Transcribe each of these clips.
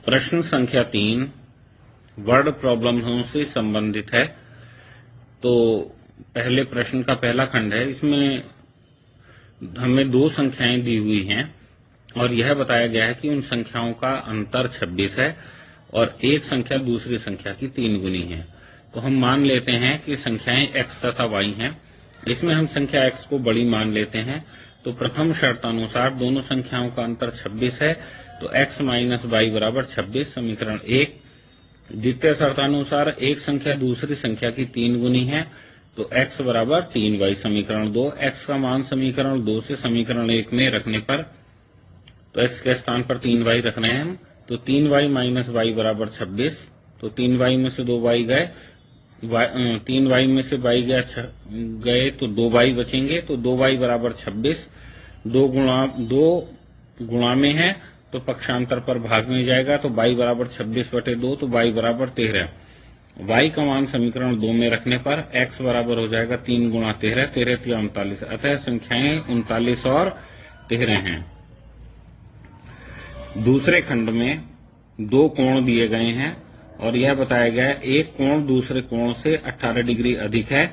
प्रश्न संख्या 3 वर्ड प्रॉब्लमों से संबंधित है। तो पहले प्रश्न का पहला खंड है। इसमें हमें दो संख्याएं दी हुई हैं और यह बताया गया है कि उन संख्याओं का अंतर 26 है और एक संख्या दूसरी संख्या की 3 गुनी है। तो हम मान लेते हैं कि संख्याएं x तथा y हैं। इसमें हम संख्या x को बड़ी मान लेते हैं। तो प्रथम शर्तानुसार दोनों संख्याओं का अंतर 26 है, तो x माइनस वाई बराबर 26, समीकरण 1। द्वितीय शर्तानुसार एक संख्या दूसरी संख्या की 3 गुनी है, तो x बराबर 3y, समीकरण 2। x का मान समीकरण 2 से समीकरण 1 में रखने पर, तो x के स्थान पर 3y रख रहे हैं हम, तो 3y माइनस वाई बराबर 26। तो 3y में से 2y गए, 3y में से y गए तो 2y बचेंगे, तो 2y बराबर 26। 2 गुणा में है तो पक्षांतर पर भाग में जाएगा, तो y बराबर 26/2, तो y बराबर 13। y का मान समीकरण 2 में रखने पर x बराबर हो जाएगा 3 गुणा 13, 13 39। अतः संख्याएं 39 और 13 हैं। दूसरे खंड में दो कोण दिए गए हैं और यह बताया गया है एक कोण दूसरे कोण से 18 डिग्री अधिक है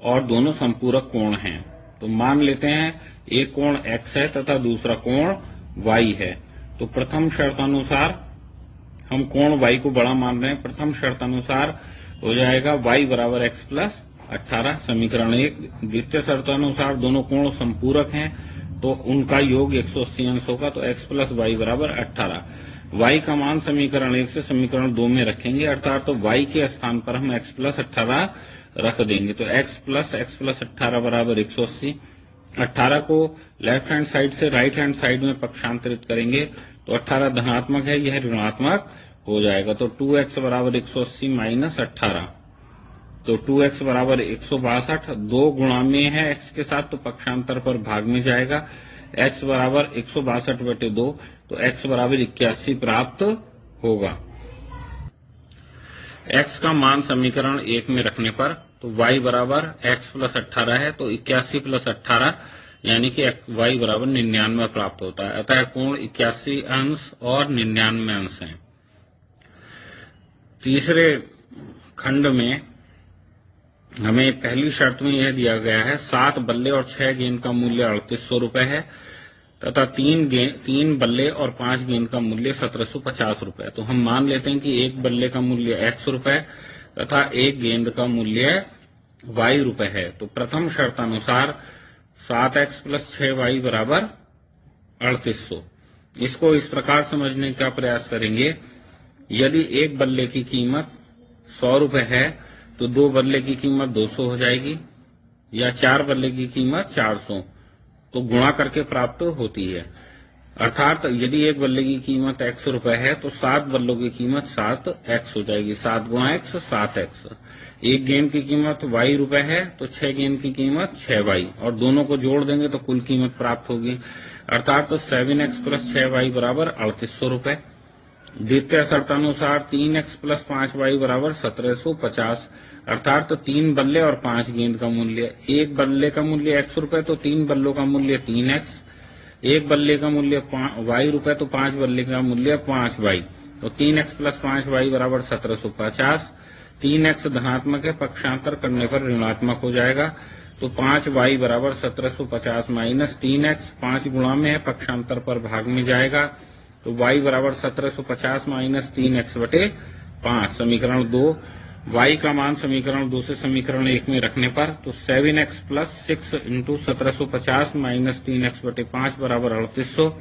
और दोनों संपूरक कोण हैं। तो मान लेते हैं एक कोण x है तथा दूसरा कोण y है। तो प्रथम शर्तानुसार हम कोण y को बड़ा मान रहे हैं। प्रथम शर्तानुसार हो जाएगा y बराबर x प्लस 18, समीकरण 1। द्वितीय शर्तानुसार दोनों कोण संपूरक हैं तो उनका योग 180 अंश होगा, तो x प्लस y बराबर 18। y का मान समीकरण 1 से समीकरण 2 में रखेंगे, अर्थात तो y के स्थान पर हम x प्लस 18 रख देंगे, तो x प्लस 18 बराबर 180। 18 को लेफ्ट हैंड साइड से राइट हैंड साइड में पक्षांतरित करेंगे तो 18 धनात्मक है, यह ऋणात्मक हो जाएगा। तो 2x बराबर 180 माइनस 18, तो 2x बराबर 162। 2 गुणा में है x के साथ, तो पक्षांतर पर भाग में जाएगा। x बराबर 162/2, तो x बराबर 81 प्राप्त होगा। x का मान समीकरण 1 में रखने पर, तो y बराबर x प्लस 18 है, तो 81 प्लस 18 यानी कि y बराबर 99 प्राप्त होता है। अतः कोण 81 अंश और 99 अंश है। तीसरे खंड में हमें पहली शर्त में यह दिया गया है 7 बल्ले और 6 गेंद का मूल्य 3800 रुपए है तथा 3 बल्ले और 5 गेंद का मूल्य 1750 रुपए। तो हम मान लेते हैं कि एक बल्ले का मूल्य x रुपए तथा एक गेंद का मूल्य y रुपए है। तो प्रथम शर्तानुसार 7x प्लस 6y बराबर 3800। इसको इस प्रकार समझने का प्रयास करेंगे, यदि एक बल्ले की कीमत 100 रुपए है तो 2 बल्ले की कीमत 200 हो जाएगी, या 4 बल्ले की कीमत 400, तो गुणा करके प्राप्त होती है। अर्थात यदि एक बल्ले की कीमत x रुपए है तो 7 बल्लों की कीमत 7x हो जाएगी। 7 गुणा x 7x। एक गेंद की कीमत y रुपए है तो 6 गेंद की कीमत 6y, और दोनों को जोड़ देंगे तो कुल कीमत प्राप्त होगी, अर्थात तो 7x प्लस 6y बराबर 3800 रुपए। द्वितीय शर्तानुसार 3x प्लस 5y बराबर 1750, अर्थात तो 3 बल्ले और 5 गेंद का मूल्य। एक बल्ले का मूल्य x रुपए तो 3 बल्लों का मूल्य 3x, एक बल्ले का मूल्य y रुपए तो 5 बल्ले का मूल्य 5y, तो 3x प्लस 5y बराबर 1750। 3x धनात्मक है, पक्षांतर करने पर ऋणात्मक हो जाएगा, तो 5y बराबर 1750 माइनस 3x। 5 गुणा में है, पक्षांतर पर भाग में जाएगा, तो y बराबर 1750 माइनस 3x/5, समीकरण 2। y का मान समीकरण 2 से समीकरण 1 में रखने पर, तो 7x plus 6 into 1750 minus 3x/5 बराबर 3800।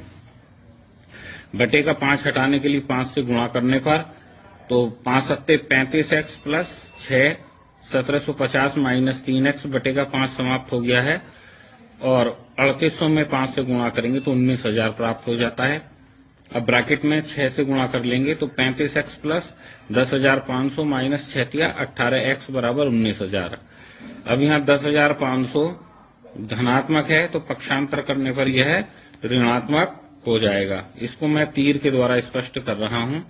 बटे का 5 हटाने के लिए 5 से गुणा करने पर, तो 5 सत्ते 35x प्लस 6 1750 माइनस 3x बटे का 5 समाप्त हो गया है, और 3800 में 5 से गुणा करेंगे तो 19000 प्राप्त हो जाता है। अब ब्रैकेट में 6 से गुणा कर लेंगे तो 35x प्लस 10,500 माइनस 6 18x बराबर 19,000। अब यहाँ 10,500 धनात्मक है तो पक्षांतर करने पर यह ऋणात्मक हो जाएगा। इसको मैं तीर के द्वारा स्पष्ट कर रहा हूँ।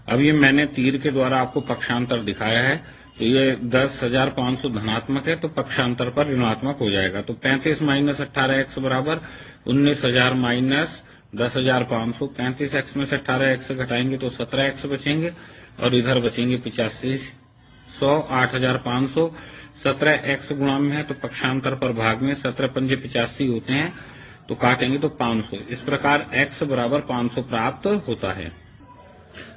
अब ये मैंने तीर के द्वारा आपको पक्षांतर दिखाया है, तो ये 10,500 धनात्मक है तो पक्षांतर पर ऋणात्मक हो जाएगा। तो 35 माइनस 18x बराबर 19,000 माइनस 10,500। 35x में से 18x घटाएंगे तो 17x बचेंगे और इधर बचेंगे 8500। 8,500 17x गुणा में है तो पक्षांतर पर भाग में 17 पंजे 85 होते हैं तो काटेंगे तो 500। इस प्रकार x बराबर 500 प्राप्त होता है।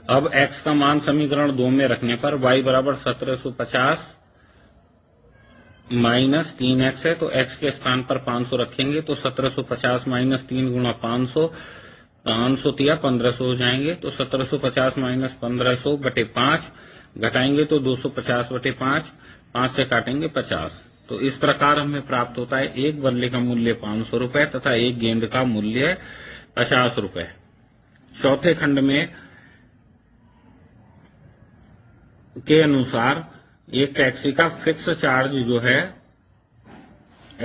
अब x का मान समीकरण 2 में रखने पर y बराबर 1750 माइनस 3x है तो x के स्थान पर 500 रखेंगे तो 1750 माइनस 3 गुणा 500 1500 हो जाएंगे तो 1750 माइनस 1500 बटे 5 घटाएंगे तो 250 बटे 5 से काटेंगे 50। तो इस प्रकार हमें प्राप्त होता है एक बल्ले का मूल्य 500 रुपए तथा एक गेंद का मूल्य 50 रुपए। चौथे खंड में के अनुसार एक टैक्सी का फिक्स चार्ज जो है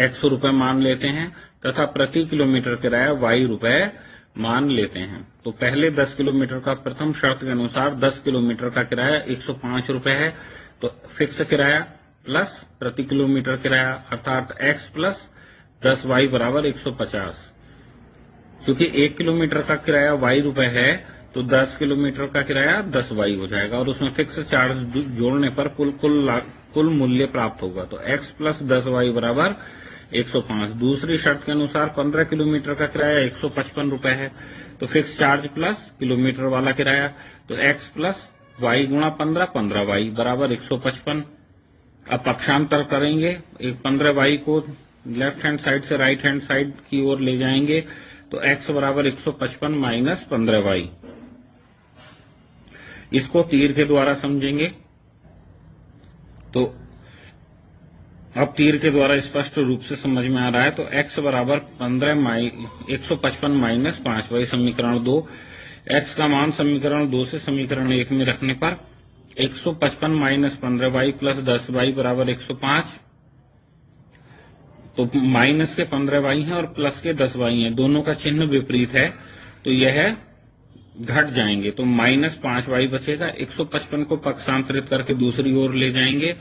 100 रुपए मान लेते हैं तथा प्रति किलोमीटर किराया y रुपए मान लेते हैं। तो पहले 10 किलोमीटर का प्रथम शर्त के अनुसार 10 किलोमीटर का किराया 105 रुपए है तो फिक्स किराया प्लस प्रति किलोमीटर किराया अर्थात x प्लस 10y बराबर 150। क्योंकि 1 किलोमीटर का किराया y रुपए है तो 10 किलोमीटर का किराया 10y हो जाएगा और उसमें फिक्स चार्ज जोड़ने पर कुल मूल्य प्राप्त होगा। तो x प्लस 10y बराबर 105। दूसरी शर्त के अनुसार 15 किलोमीटर का किराया 155 रुपए है तो फिक्स चार्ज प्लस किलोमीटर वाला किराया तो x प्लस y गुणा 15y बराबर 155। अब पक्षांतर करेंगे, एक 15y को लेफ्ट हैंड साइड से राइट हैंड साइड की ओर ले जाएंगे तो x बराबर 155 माइनस 15y। इसको तीर के द्वारा समझेंगे तो अब तीर के द्वारा स्पष्ट रूप से समझ में आ रहा है। तो x बराबर 155 माइनस 5 वही समीकरण 2। x का मान समीकरण 2 से समीकरण 1 में रखने पर 155 माइनस 15y प्लस 10y बराबर 105। तो माइनस के 15y है और प्लस के 10y है, दोनों का चिन्ह विपरीत है तो यह घट जाएंगे तो माइनस 5y बचेगा। 155 को पक्षांतरित करके दूसरी ओर ले जाएंगे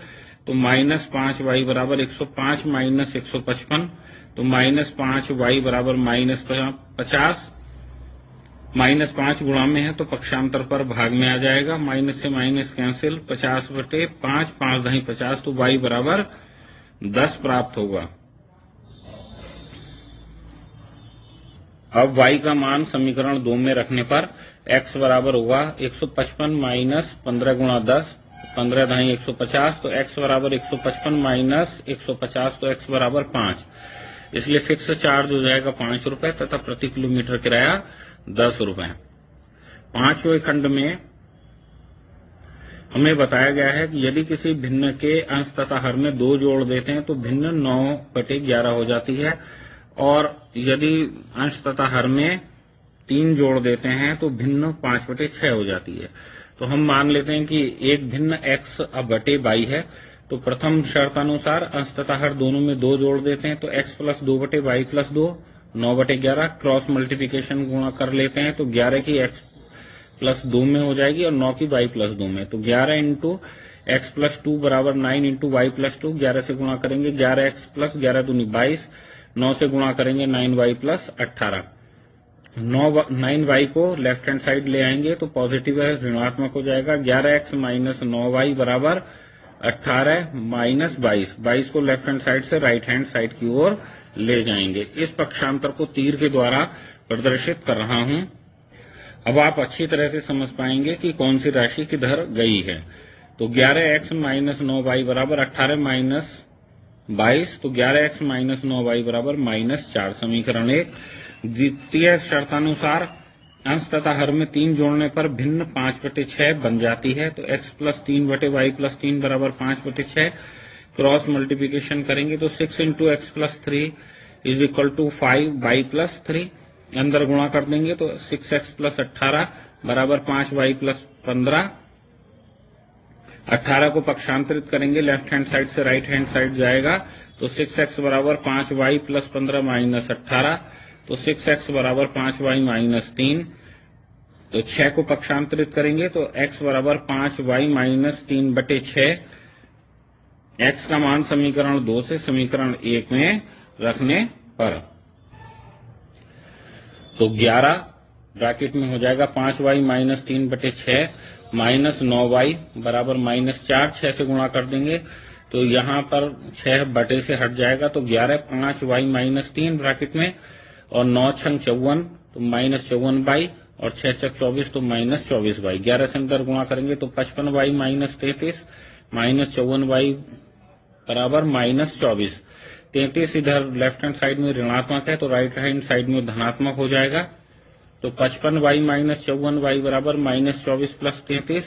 तो माइनस 5y बराबर 105 माइनस 155 तो माइनस 5y बराबर माइनस 50। माइनस 5 गुणा में है तो पक्षांतर पर भाग में आ जाएगा, माइनस से माइनस कैंसिल 50 बटे 5 5 दही 50 तो y बराबर 10 प्राप्त होगा। अब y का मान समीकरण 2 में रखने पर x बराबर होगा 155 माइनस 15 गुणा 10 15 दही 150 तो x बराबर 155 माइनस 150 तो x बराबर 5। इसलिए फिक्स चार्ज हो जाएगा 5 रुपए तथा प्रति किलोमीटर किराया 10 रुपए। पांचवें खंड में हमें बताया गया है कि यदि किसी भिन्न के अंश तथा हर में 2 जोड़ देते हैं तो भिन्न 9/11 हो जाती है और यदि अंश तथा हर में 3 जोड़ देते हैं तो भिन्न 5/6 हो जाती है। तो हम मान लेते हैं कि एक भिन्न x अब बटे y है तो प्रथम शर्त अनुसार अंश तथा हर दोनों में 2 जोड़ देते हैं तो x plus 2/y plus 2 9/11 cross multiplication गुणा कर लेते हैं तो 11 की x प्लस 2 में हो जाएगी और 9 की y प्लस 2 में। तो 11 इंटू x प्लस 2 बराबर 9 इंटू y प्लस 2 11 से गुणा करेंगे 11x प्लस 11 दूनी 22 9 से गुणा करेंगे 9y प्लस 18। 9y को लेफ्ट हैंड साइड ले आएंगे तो पॉजिटिव है ऋणात्मक हो जाएगा। 11x माइनस 9y बराबर 18 माइनस 22 को लेफ्ट हैंड साइड से राइट हैंड साइड की ओर ले जाएंगे। इस पक्षांतर को तीर के द्वारा प्रदर्शित कर रहा हूं। अब आप अच्छी तरह से समझ पाएंगे कि कौन सी राशि किधर गई है। तो 11x माइनस 9y बराबर 18 माइनस 22 तो 11x माइनस 9y बराबर माइनस 4 समीकरण 1। द्वितीय शर्तानुसार अंश तथा हर में 3 जोड़ने पर भिन्न 5/6 बन जाती है तो x प्लस 3/y प्लस 3 बराबर 5/6 क्रॉस मल्टीप्लिकेशन करेंगे तो 6 into x plus 3 is equal to 5y plus 3 अंदर गुणा कर देंगे तो 6x प्लस 18 बराबर 5y प्लस 15। 18 को पक्षांतरित करेंगे लेफ्ट हैंड साइड से राइट हैंड साइड जाएगा तो 6x बराबर 5y प्लस 15 माइनस 18 तो 6x बराबर 5y माइनस 3। तो 6 को पक्षांतरित करेंगे तो x बराबर 5y माइनस 3/6। x का मान समीकरण 2 से समीकरण 1 में रखने पर तो 11 ब्रैकेट में हो जाएगा 5y माइनस 3/6 माइनस 9y बराबर -4। 6 से गुणा कर देंगे तो यहाँ पर 6 बटे से हट जाएगा, तो 11 5y माइनस 3 ब्रैकेट में, और 9 छंग 54 तो -54y, और 6 चक 24 तो -24y। 11 से अंदर गुणा करेंगे तो 55y माइनस 33 -54y बराबर -24। 33 इधर लेफ्ट हैंड साइड में ऋणात्मक है तो राइट हैंड साइड में धनात्मक हो जाएगा। तो 55y माइनस 54y बराबर -24 प्लस 33।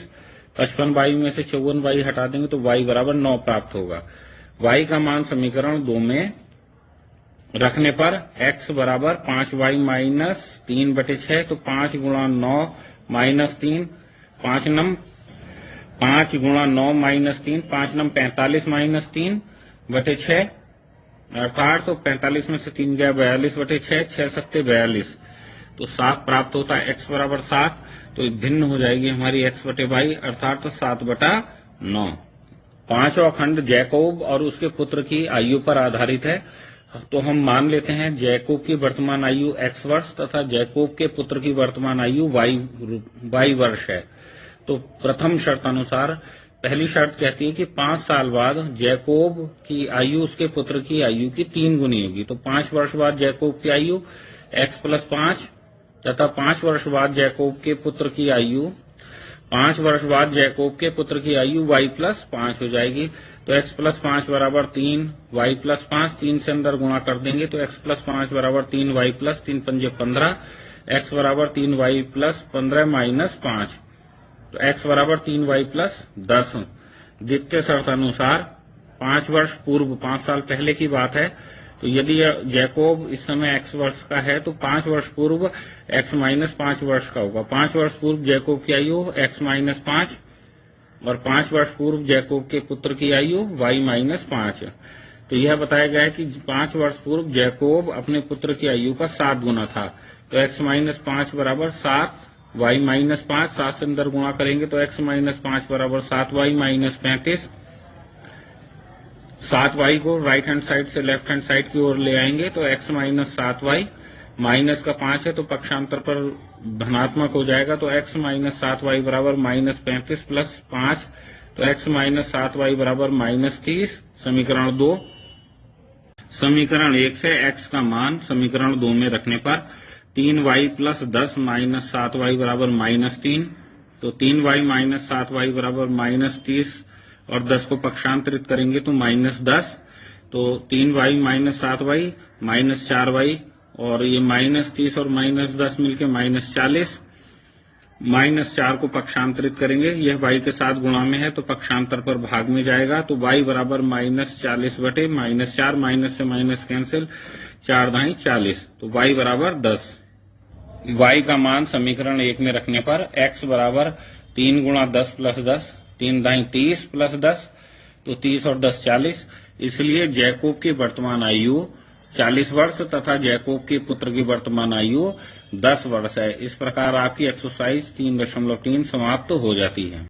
55y में से 54y हटा देंगे तो y बराबर 9 प्राप्त होगा। y का मान समीकरण 2 में रखने पर x बराबर 5y माइनस 3/6, तो 5 गुणा 9 माइनस 3, 5 गुणा 9 माइनस 3, 5 नम 45 माइनस 3/6, अर्थात तो 45 में से 3 गया 42/6, 6 सत्ते 42, तो 7 प्राप्त होता है। x बराबर 7, तो भिन्न हो जाएगी हमारी x/y, अर्थात तो 7/9। पांचवा खंड जैकोब और उसके पुत्र की आयु पर आधारित है, तो हम मान लेते हैं जैकोब की वर्तमान आयु x वर्ष तथा जैकोब के पुत्र की वर्तमान आयु y वर्ष है। तो प्रथम शर्त अनुसार पहली शर्त कहती है कि 5 साल बाद जैकोब की आयु उसके पुत्र की आयु की 3 गुनी होगी। तो 5 वर्ष बाद जैकोब की आयु x + 5 तथा 5 वर्ष बाद जैकोब के पुत्र की आयु y + 5 हो जाएगी। तो x + 5 बराबर 3, y + 5, 3 से अंदर गुणा कर देंगे तो x + 5 बराबर 3, y + 3 पंजे 15, x बराबर 3, y + 15 माइनस 5, तो x बराबर 3y + 10। द्वितीय शर्त अनुसार 5 वर्ष पूर्व, 5 साल पहले की बात है, तो यदि जैकोब इस समय x वर्ष का है तो 5 वर्ष पूर्व x - 5 वर्ष का होगा। 5 वर्ष पूर्व जैकोब की आयु x - 5 और 5 वर्ष पूर्व जैकोब के पुत्र की आयु y - 5। तो यह बताया गया है कि 5 वर्ष पूर्व जैकोब अपने पुत्र की आयु का 7 गुना था, तो x - 5 बराबर 7, y - 5, 7 से अंदर गुणा करेंगे तो x - 5 बराबर 7y - 35। 7y को राइट हैंड साइड से लेफ्ट हैंड साइड की ओर ले आएंगे तो x - 7y, माइनस का 5 है तो पक्षांतर पर धनात्मक हो जाएगा, तो x - 7y बराबर -35 प्लस 5, तो x - 7y बराबर -30। समीकरण 2। समीकरण 1 से x का मान समीकरण 2 में रखने पर 3y + 10 - 7y बराबर -3, तो 3y - 7y बराबर -30 और 10 को पक्षांतरित करेंगे तो -10, तो 3y - 7y -4y, और ये -30 और -10 मिलके -40, -4 को पक्षांतरित करेंगे, यह y के साथ गुणा में है तो पक्षांतर पर भाग में जाएगा, तो y बराबर -40 बटे -4, माइनस से माइनस कैंसिल, 4 दाई 40, तो y बराबर 10। y का मान समीकरण 1 में रखने पर x बराबर 3 गुणा 10 + 10, 3 दाई 30 + 10, तो 30 और 10 40, इसलिए जैकोब की वर्तमान आयु 40 वर्ष तथा जैकोब के पुत्र की वर्तमान आयु 10 वर्ष है। इस प्रकार आपकी एक्सरसाइज 3.3 समाप्त हो जाती है।